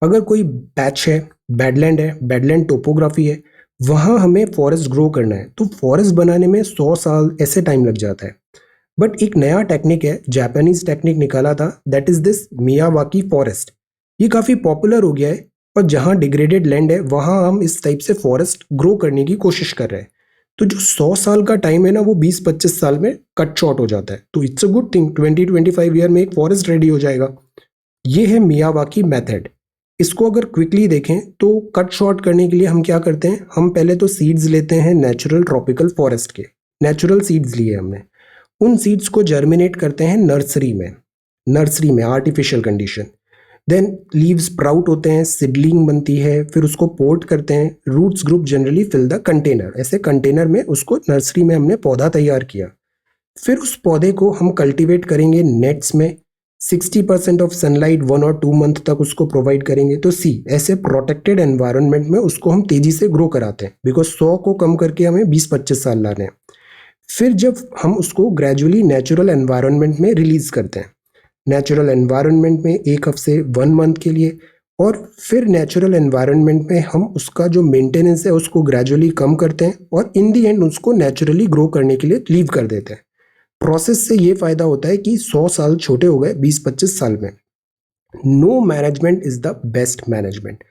अगर कोई पैच है, बैडलैंड है, बैडलैंड टोपोग्राफी है, वहां हमें फॉरेस्ट ग्रो करना है, तो फॉरेस्ट बनाने में 100 साल ऐसे टाइम लग जाता है। बट एक नया टेक्निक है, जापानीज टेक्निक निकाला था, that is this Miyawaki forest. ये काफी पॉपुलर हो गया है, और जहां डिग्रेडेड लैंड है वहां हम इस टाइप से फॉरेस्ट ग्रो करने की कोशिश कर रहे हैं। तो जो 100 साल का टाइम है ना, वो 20-25 साल में कट शॉर्ट हो जाता है। तो it's a good thing, 20-25 year में एक फॉरेस्ट रेडी हो जाएगा। ये है मियावाकी मेथड। इसको अगर क्विकली देखें तो कट शॉर्ट करने के लिए हम क्या करते हैं, हम पहले तो सीड्स लेते हैं नेचुरल ट्रॉपिकल फॉरेस्ट के। नेचुरल सीड्स लिए हमने, उन सीड्स को जर्मिनेट करते हैं नर्सरी में artificial condition. Then leaves sprout होते हैं, सिडलिंग बनती है, फिर उसको पोर्ट करते हैं। Roots group generally fill the container, ऐसे कंटेनर में उसको नर्सरी में हमने पौधा तैयार किया। फिर उस पौधे को हम कल्टीवेट करेंगे नेट्स में, 60% ऑफ सनलाइट 1 और 2 मंथ तक उसको प्रोवाइड करेंगे। तो सी, ऐसे प्रोटेक्टेड एनवायरनमेंट में उसको हम तेजी से ग्रो कराते हैं, बिकॉज 100 को कम करके हमें 20-25 साल लाने हैं। फिर जब हम उसको ग्रेजुअली नेचुरल एनवायरनमेंट में रिलीज करते हैं, नेचुरल एनवायरनमेंट में 1 हफ्ते 1 मंथ के लिए, और फिर नेचुरल एनवायरनमेंट में हम उसका जो मेंटेनेंस है उसको ग्रेजुअली कम करते हैं, और इन दी एंड उसको नेचुरली ग्रो करने के लिए लीव कर देते हैं। प्रोसेस से ये फायदा होता है कि 100 साल छोटे हो गए 20-25 साल में। No management is the best management.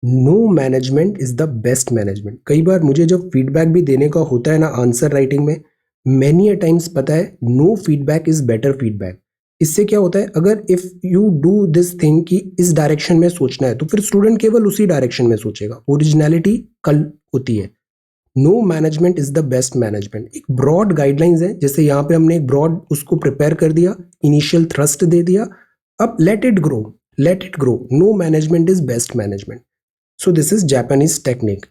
No management is the best management. कई बार मुझे जब फीडबैक भी देने का होता है ना आंसर राइटिंग में, मैनी अ टाइम्स पता है no feedback is better feedback. इससे क्या होता है, अगर if you do this thing कि इस डायरेक्शन में सोचना है, तो फिर स्टूडेंट केवल उसी डायरेक्शन में सोचेगा, ओरिजिनलिटी कल होती है। No management is the best management. एक ब्रॉड गाइडलाइंस है, जैसे यहाँ पे हमने एक ब्रॉड उसको प्रिपेयर कर दिया, इनिशियल थ्रस्ट दे दिया, अब let it grow, let it grow. No management is best management. So this is Japanese technique.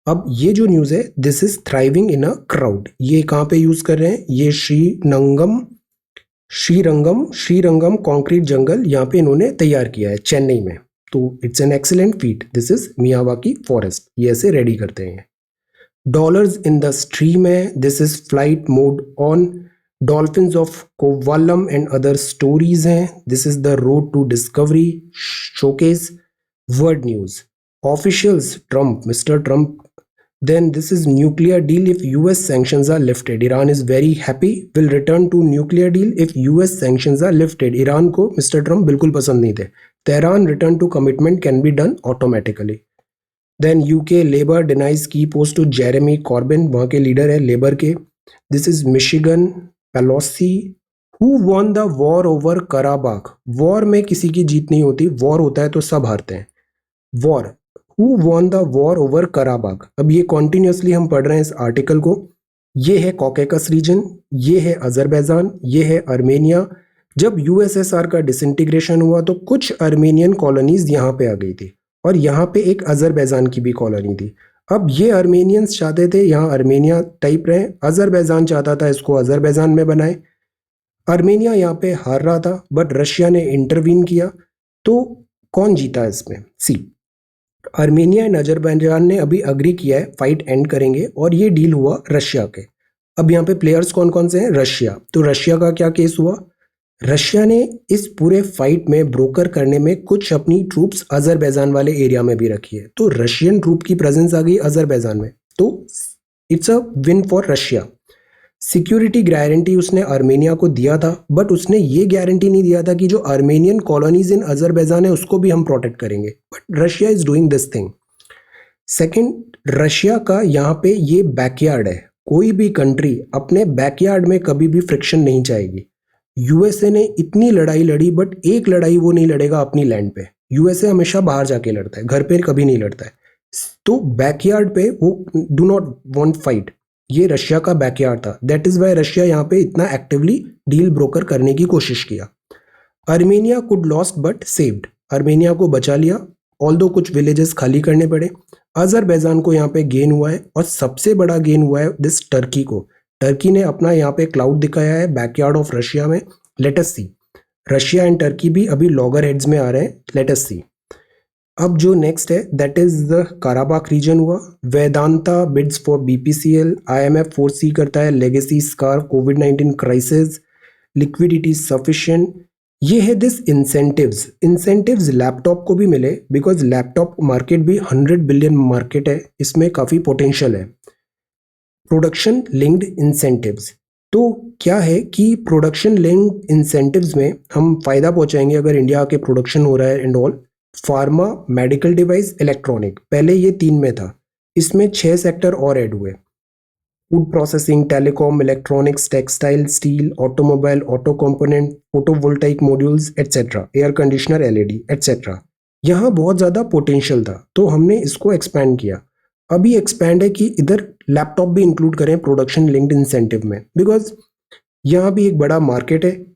अब ये जो न्यूज़ है, this is thriving in a crowd, ये कहाँ पे यूज कर रहे हैं, ये श्रीरंगम कॉन्क्रीट जंगल यहाँ पे इन्होंने तैयार किया है चेन्नई में। तो it's an excellent feat. This is Miyawaki forest, ये ऐसे रेडी करते हैं। डॉलर्स इन द स्ट्रीम है, this is flight mode on, dolphins of Kovalam and other stories हैं, this is the road to discovery showcase. World news, officials Trump, mister Trump, then this is nuclear deal if US sanctions are lifted. Iran is very happy, will return to nuclear deal if US sanctions are lifted. Iran को mister Trump बिल्कुल पसंद नहीं थे। Tehran return to commitment can be done automatically. Then UK Labour denies key post to Jeremy Corbyn, वहाँ के leader है labour के। This is Michigan Pelosi who won the war over Karabakh. War में किसी की जीत नहीं होती, वॉर होता है तो सब हारते हैं। War, Who won the war over Karabakh? अब ये कॉन्टिन्यूसली हम पढ़ रहे हैं इस आर्टिकल को। ये है कॉकेकस रीजन, ये है अजरबैजान, ये है अर्मेनिया। जब यूएसएसआर का डिसइंटीग्रेशन हुआ तो कुछ अर्मेनियन कॉलोनीज यहाँ पे आ गई थी, और यहाँ पे एक अजरबैजान की भी कॉलोनी थी। अब ये अर्मेनियंस चाहते थे यहाँ अर्मेनिया टाइप रहे, अजरबैजान चाहता था इसको अजरबैजान में बनाए। अर्मेनिया यहाँ पे हार रहा था, बट रशिया ने इंटरवीन किया। तो कौन जीता इसमें? सी, अर्मेनिया एंड अजरबैजान ने अभी अग्री किया है, फाइट एंड करेंगे, और ये डील हुआ रशिया के। अब यहाँ पे प्लेयर्स कौन कौन से हैं? रशिया। तो रशिया का क्या केस हुआ? रशिया ने इस पूरे फाइट में ब्रोकर करने में कुछ अपनी ट्रूप्स अजरबैजान वाले एरिया में भी रखी है, तो रशियन ट्रूप की प्रेजेंस आ गई अजरबैजान में, तो it's a win for Russia. Security guarantee उसने अर्मेनिया को दिया था, बट उसने ये गारंटी नहीं दिया था कि जो अर्मेनियन कॉलोनीज इन अजरबैजान है उसको भी हम प्रोटेक्ट करेंगे, but Russia is doing this thing. Second, Russia का यहाँ पे ये बैकयार्ड है, कोई भी कंट्री अपने बैकयार्ड में कभी भी फ्रिक्शन नहीं चाहेगी। यूएसए ने इतनी लड़ाई लड़ी बट एक लड़ाई वो नहीं लड़ेगा अपनी लैंड पे। यूएसए हमेशा बाहर जाके लड़ता है, घर पे कभी नहीं लड़ता है। तो बैकयार्ड पे वो डू नॉट वांट फाइट। ये रशिया का बैकयार्ड था, दैट इज वाई रशिया यहाँ पे इतना एक्टिवली डील ब्रोकर करने की कोशिश किया। Armenia could lost but saved, Armenia को बचा लिया, ऑल्दो कुछ विलेजेस खाली करने पड़े। अजरबैजान को यहाँ पे गेन हुआ है और सबसे बड़ा गेन हुआ है दिस टर्की को। टर्की ने अपना यहाँ पे क्लाउड दिखाया है बैकयार्ड ऑफ रशिया में। Let us see, Russia and Turkey भी अभी लॉगर हेड्स में आ रहे हैं। Let us see. अब जो नेक्स्ट है that is the Karabakh region हुआ। Vedanta bids for BPCL, IMF foresee करता है लेगेसी स्कार कोविड-19 क्राइसिस, लिक्विडिटी सफिशिएंट। ये है दिस इंसेंटिव्स। इंसेंटिव्स लैपटॉप को भी मिले बिकॉज लैपटॉप मार्केट भी 100 बिलियन मार्केट है, इसमें काफ़ी पोटेंशियल है। प्रोडक्शन लिंक्ड इंसेंटिव्स, तो क्या है कि प्रोडक्शन लिंक्ड इंसेंटिव्स में हम फायदा पहुंचाएंगे अगर इंडिया के प्रोडक्शन हो रहा है and all. Pharma, medical device, electronic, पहले ये 3 में था, इसमें 6 सेक्टर और ऐड हुए। Food processing, telecom, electronics, textile, steel, automobile, auto component, photovoltaic modules etcetera, air conditioner, LED etcetera. यहाँ बहुत ज़्यादा पोटेंशियल था तो हमने इसको एक्सपैंड किया। अभी एक्सपैंड है कि इधर लैपटॉप भी इंक्लूड करें प्रोडक्शन लिंक्ड इंसेंटिव में, बिकॉज यहाँ भी एक बड़ा मार्केट है।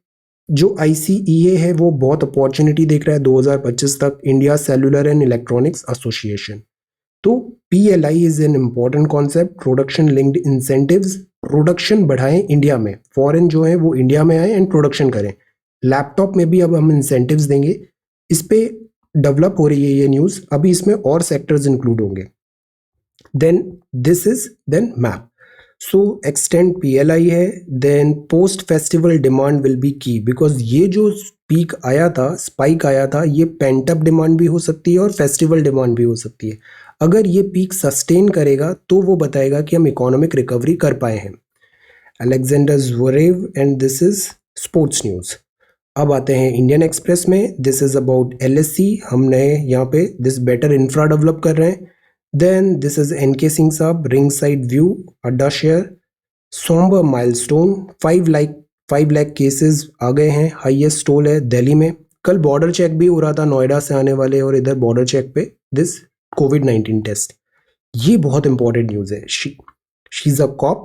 जो आईसीईए है वो बहुत अपॉर्चुनिटी देख रहा है 2025 तक, India cellular and electronics association. तो PLI is an important concept, production linked incentives. Production बढ़ाएं इंडिया में, फॉरेन जो है वो इंडिया में आए एंड प्रोडक्शन करें। लैपटॉप में भी अब हम इंसेंटिव्स देंगे, इस पे डेवलप हो रही है ये न्यूज़, अभी इसमें और सेक्टर्स इंक्लूड होंगे। Then this is then map. So extend PLI है, then post festival demand will be key, because ये जो पीक आया था, स्पाइक आया था, ये पेंटअप डिमांड भी हो सकती है और फेस्टिवल डिमांड भी हो सकती है। अगर ये पीक सस्टेन करेगा तो वो बताएगा कि हम इकोनॉमिक रिकवरी कर पाए हैं। Alexander Zverev and this is sports news. अब आते हैं इंडियन एक्सप्रेस में, दिस इज अबाउट LSC, हमने यहाँ पे दिस बेटर इंफ्रा डेवलप कर रहे हैं। Then this is NK Singh साहब, रिंग साइड व्यू, अड्डा share, sombre milestone, 5 lakh cases आ गए हैं, हाईएस्ट टोल है दिल्ली में। कल बॉर्डर चेक भी हो रहा था नोएडा से आने वाले, और इधर बॉर्डर चेक पे दिस कोविड-19 टेस्ट। ये बहुत इंपॉर्टेंट न्यूज़ है। She is a cop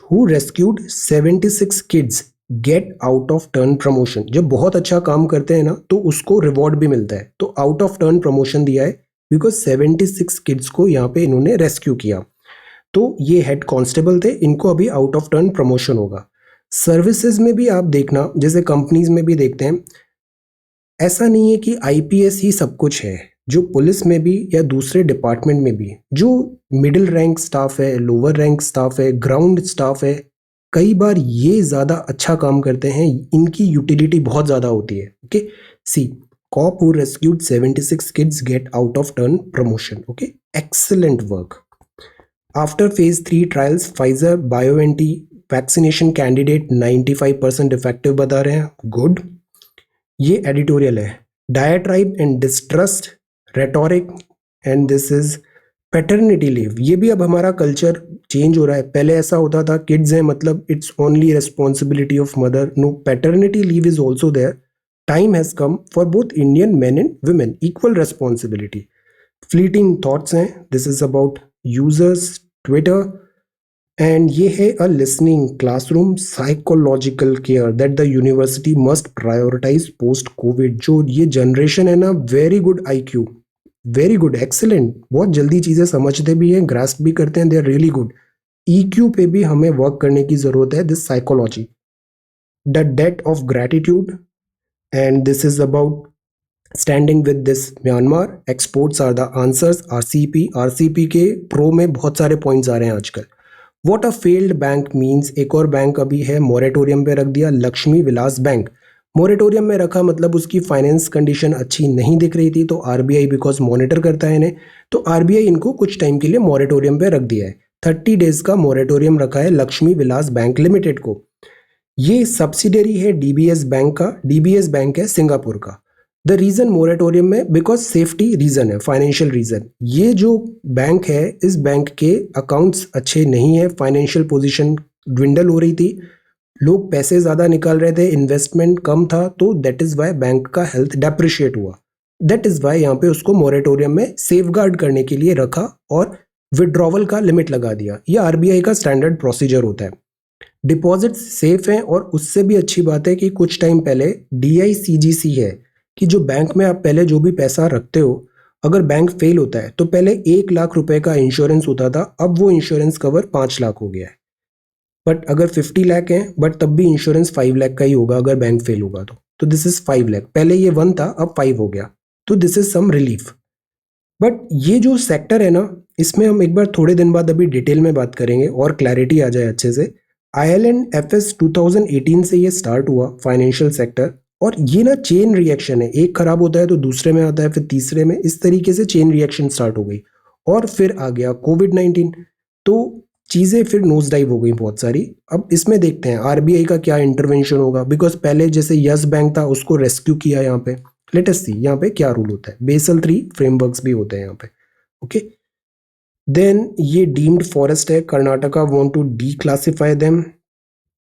who rescued 76 kids, get out of turn promotion. जब बहुत अच्छा काम करते हैं ना तो उसको रिवॉर्ड भी मिलता है, तो आउट ऑफ टर्न प्रमोशन दिया है बिकॉज 76 किड्स को यहाँ पे इन्होंने रेस्क्यू किया। तो ये हेड कांस्टेबल थे, इनको अभी आउट ऑफ टर्न प्रमोशन होगा। सर्विसेज में भी आप देखना, जैसे कंपनीज में भी देखते हैं, ऐसा नहीं है कि IPS ही सब कुछ है। जो पुलिस में भी या दूसरे डिपार्टमेंट में भी जो मिडिल रैंक स्टाफ है, लोअर रैंक स्टाफ है, ग्राउंड स्टाफ है, कई बार ये ज़्यादा अच्छा काम करते हैं, इनकी यूटिलिटी बहुत ज़्यादा होती है। Okay, see cop who rescued 76 kids get out of turn promotion. Okay, excellent work. After phase 3 trials, Pfizer BioNTech vaccination candidate 95% effective बता रहे हैं, गुड। ये एडिटोरियल है, diatribe and distrust rhetoric and this is paternity leave. ये भी अब हमारा culture change हो रहा है। पहले ऐसा होता था किड्स हैं मतलब it's only responsibility of mother, no, paternity leave is also there. Time has come for both Indian men and women, equal responsibility. Fleeting thoughts हैं, this is about users Twitter, and ये है a listening classroom psychological care that the university must prioritise post covid. जो ये generation है ना, very good IQ, very good, excellent, बहुत जल्दी चीज़ें समझते भी हैं, ग्रास्प भी करते हैं, they are really good. EQ पे भी हमें वर्क करने की ज़रूरत है, this psychology. The debt of gratitude, and this is about standing with this Myanmar, exports are the answers, RCP के प्रो में बहुत सारे पॉइंट्स आ रहे हैं आजकल। What a failed bank means, एक और बैंक अभी है मोरेटोरियम पे रख दिया, लक्ष्मी विलास बैंक। मोरेटोरियम में रखा मतलब उसकी फाइनेंस कंडीशन अच्छी नहीं दिख रही थी, तो RBI बिकॉज मॉनिटर करता है इन्हें, तो RBI इनको कुछ टाइम के लिए मोरेटोरियम पे रख दिया है। 30 डेज का मोरेटोरियम रखा है लक्ष्मी विलास बैंक लिमिटेड को। ये सब्सिडरी है DBS बैंक का, DBS बैंक है सिंगापुर का। द रीज़न मोरेटोरियम में, बिकॉज सेफ्टी रीज़न है, फाइनेंशियल रीज़न। ये जो बैंक है, इस बैंक के अकाउंट्स अच्छे नहीं है, फाइनेंशियल पोजीशन ड्विंडल हो रही थी, लोग पैसे ज़्यादा निकाल रहे थे, इन्वेस्टमेंट कम था, तो दैट इज़ वाई बैंक का हेल्थ डेप्रिशिएट हुआ। दैट इज़ वाई यहाँ पे उसको मोरेटोरियम में सेफगार्ड करने के लिए रखा और विड्रॉवल का लिमिट लगा दिया। ये आरबीआई का स्टैंडर्ड प्रोसीजर होता है। डिपॉजिट सेफ हैं, और उससे भी अच्छी बात है कि कुछ टाइम पहले DICGC है कि जो बैंक में आप पहले जो भी पैसा रखते हो, अगर बैंक फेल होता है तो पहले 1 लाख रुपए का इंश्योरेंस होता था, अब वो इंश्योरेंस कवर 5 लाख हो गया है। बट अगर 50 लाख है, बट तब भी इंश्योरेंस 5 लाख का ही होगा अगर बैंक फेल होगा तो दिस इज 5 लाख। पहले ये 1 था, अब 5 हो गया, तो this is some relief. But ये जो सेक्टर है ना, इसमें हम एक बार थोड़े दिन बाद अभी डिटेल में बात करेंगे और क्लैरिटी आ जाए अच्छे से। ILNFS 2018 से ये स्टार्ट हुआ फाइनेंशियल सेक्टर, और ये ना चेन रिएक्शन है, एक खराब होता है तो दूसरे में आता है, फिर तीसरे में, इस तरीके से चेन रिएक्शन स्टार्ट हो गई। और फिर आ गया कोविड-19, तो चीज़ें फिर नोज डाइव हो गई बहुत सारी। अब इसमें देखते हैं आरबीआई का क्या इंटरवेंशन होगा, बिकॉज पहले जैसे यस बैंक था उसको रेस्क्यू किया यहाँ पे। लेट अस सी यहाँ पे क्या रूल होता है। बेसल 3 फ्रेमवर्क्स भी होते हैं यहाँ पे। ओके, देन ये डीम्ड फॉरेस्ट है, Karnataka want to declassify them.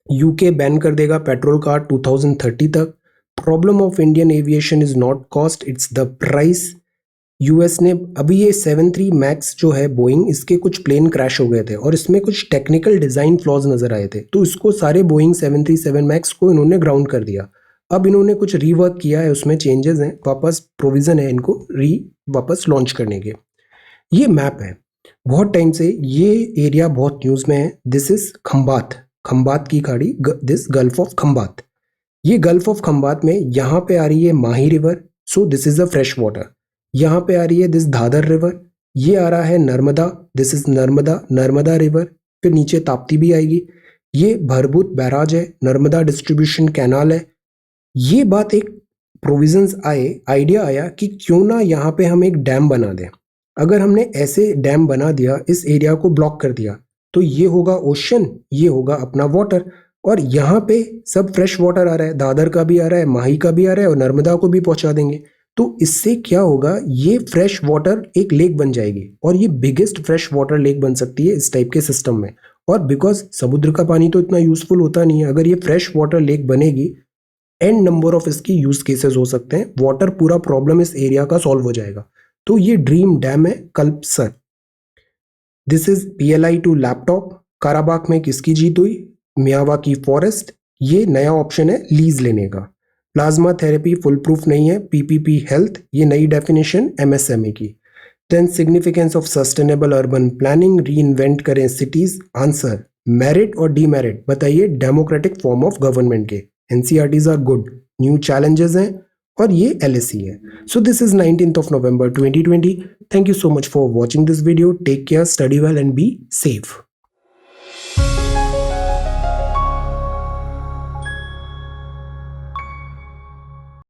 UK ban कर देगा पेट्रोल कार 2030 तक। Problem of Indian aviation is not cost, it's the price. US ने अभी ये 73 मैक्स जो है बोइंग, इसके कुछ प्लेन क्रैश हो गए थे और इसमें कुछ टेक्निकल डिज़ाइन फ्लॉज नज़र आए थे, तो इसको सारे बोइंग 737 मैक्स को इन्होंने ग्राउंड कर दिया। अब इन्होंने कुछ रीवर्क किया है, उसमें चेंजेस हैं, वापस प्रोविज़न है इनको वापस लॉन्च करने के। ये मैप है, बहुत टाइम से ये एरिया बहुत न्यूज़ में है। दिस इज खंबात की खाड़ी, दिस गल्फ ऑफ खंबात। ये गल्फ ऑफ खंबात में यहाँ पे आ रही है Mahi river, so this is a fresh water. यहाँ पे आ रही है दिस दादर रिवर, ये आ रहा है Narmada, this is Narmada river. फिर नीचे ताप्ती भी आएगी। ये भरभूत बैराज है, नर्मदा डिस्ट्रीब्यूशन कैनाल है। ये बात एक प्रोविजंस आइडिया आया कि क्यों ना यहाँ पे हम एक डैम बना दें। अगर हमने ऐसे डैम बना दिया, इस एरिया को ब्लॉक कर दिया, तो ये होगा ओशन, ये होगा अपना वाटर, और यहाँ पे सब फ्रेश वाटर आ रहा है, दादर का भी आ रहा है, माही का भी आ रहा है, और नर्मदा को भी पहुंचा देंगे। तो इससे क्या होगा, ये फ्रेश वाटर एक लेक बन जाएगी, और ये बिगेस्ट फ्रेश वाटर लेक बन सकती है इस टाइप के सिस्टम में। और बिकॉज समुद्र का पानी तो इतना यूजफुल होता नहीं है, अगर ये फ्रेश वाटर लेक बनेगी, एंड नंबर ऑफ इसकी यूज केसेस हो सकते हैं, वाटर पूरा प्रॉब्लम इस एरिया का सॉल्व हो जाएगा। तो ये ड्रीम डैम है Kalpasar. This is PLI to laptop. Karabakh में किसकी जीत हुई? Miyawaki forest. ये नया ऑप्शन है लीज लेने का। प्लाज्मा थेरेपी फुल प्रूफ नहीं है, PPP हेल्थ, ये नई डेफिनेशन MSME की। Then significance of sustainable urban planning, reinvent करें सिटीज। आंसर मेरिट और डीमेरिट बताइए डेमोक्रेटिक फॉर्म ऑफ गवर्नमेंट के। NCRTs are good, new challenges हैं, और ये LSE है। So this is 19th of November 2020. Thank you so much for watching this video. Take care, study well, and be safe.